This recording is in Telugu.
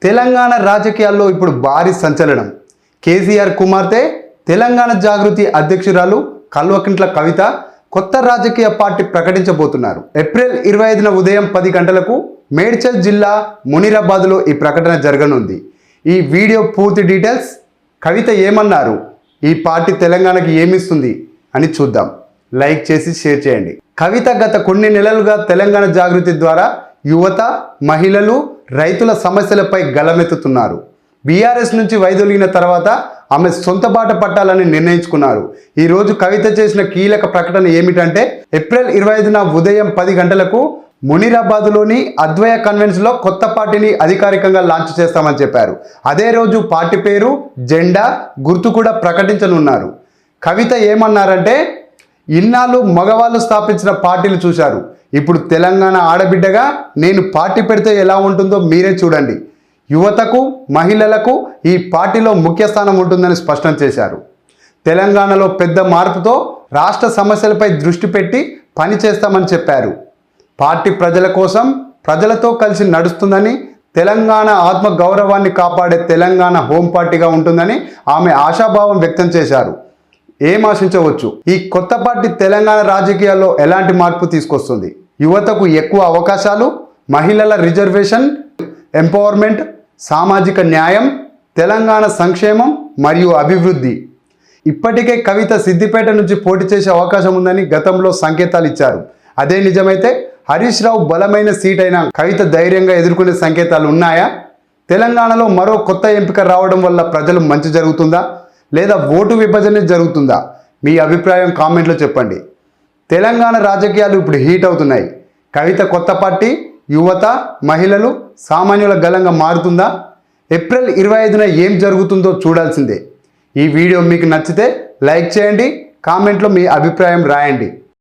తెలంగాణ రాజకీయాల్లో ఇప్పుడు భారీ సంచలనం. కేసీఆర్ కుమార్తె తెలంగాణ జాగృతి అధ్యక్షురాలు కల్వకుంట్ల కవిత కొత్త రాజకీయ పార్టీ ప్రకటించబోతున్నారు. ఏప్రిల్ 25న ఉదయం 10 గంటలకు మేడ్చల్ జిల్లా మునిరాబాద్లో ఈ ప్రకటన జరగనుంది. ఈ వీడియో పూర్తి డీటెయిల్స్, కవిత ఏమన్నారు, ఈ పార్టీ తెలంగాణకి ఏమిస్తుంది అని చూద్దాం. లైక్ చేసి షేర్ చేయండి. కవిత గత కొన్ని నెలలుగా తెలంగాణ జాగృతి ద్వారా యువత, మహిళలు, రైతుల సమస్యలపై గళమెత్తుతున్నారు. బీఆర్ఎస్ నుంచి వైదొలిగిన తర్వాత ఆమె సొంత బాట పట్టాలని నిర్ణయించుకున్నారు. ఈరోజు కవిత చేసిన కీలక ప్రకటన ఏమిటంటే, ఏప్రిల్ 25న ఉదయం 10 గంటలకు మునిరాబాద్లోని అద్వయ కన్వెన్షన్లో కొత్త పార్టీని అధికారికంగా లాంచ్ చేస్తామని చెప్పారు. అదే రోజు పార్టీ పేరు, జెండా, గుర్తు కూడా ప్రకటించనున్నారు. కవిత ఏమన్నారంటే, ఇన్నాళ్ళు మగవాళ్ళు స్థాపించిన పార్టీలు చూశారు, ఇప్పుడు తెలంగాణ ఆడబిడ్డగా నేను పార్టీ పెడితే ఎలా ఉంటుందో మీరే చూడండి. యువతకు, మహిళలకు ఈ పార్టీలో ముఖ్య స్థానం ఉంటుందని స్పష్టం చేశారు. తెలంగాణలో పెద్ద మార్పుతో రాష్ట్ర సమస్యలపై దృష్టి పెట్టి పని చేస్తామని చెప్పారు. పార్టీ ప్రజల కోసం, ప్రజలతో కలిసి నడుస్తుందని, తెలంగాణ ఆత్మ గౌరవాన్ని కాపాడే తెలంగాణ హోం పార్టీగా ఉంటుందని ఆమె ఆశాభావం వ్యక్తం చేశారు. ఏం ఆశించవచ్చు? ఈ కొత్త పార్టీ తెలంగాణ రాజకీయాల్లో ఎలాంటి మార్పు తీసుకొస్తుంది? యువతకు ఎక్కువ అవకాశాలు, మహిళల రిజర్వేషన్, ఎంపవర్మెంట్, సామాజిక న్యాయం, తెలంగాణ సంక్షేమం మరియు అభివృద్ధి. ఇప్పటికే కవిత సిద్దిపేట నుంచి పోటీ చేసే అవకాశం ఉందని గతంలో సంకేతాలు ఇచ్చారు. అదే నిజమైతే హరీష్ రావు బలమైన సీట్ అయినా కవిత ధైర్యంగా ఎదుర్కొనే సంకేతాలు ఉన్నాయా? తెలంగాణలో మరో కొత్త ఎంపిక రావడం వల్ల ప్రజలు మంచి జరుగుతుందా, లేదా ఓటు విభజన జరుగుతుందా? మీ అభిప్రాయం కామెంట్లో చెప్పండి. తెలంగాణ రాజకీయాలు ఇప్పుడు హీట్ అవుతున్నాయి. కవిత కొత్త పార్టీ యువత, మహిళలు, సామాన్యుల గళంగా మారుతుందా? ఏప్రిల్ 25న ఏం జరుగుతుందో చూడాల్సిందే. ఈ వీడియో మీకు నచ్చితే లైక్ చేయండి, కామెంట్లో మీ అభిప్రాయం రాయండి.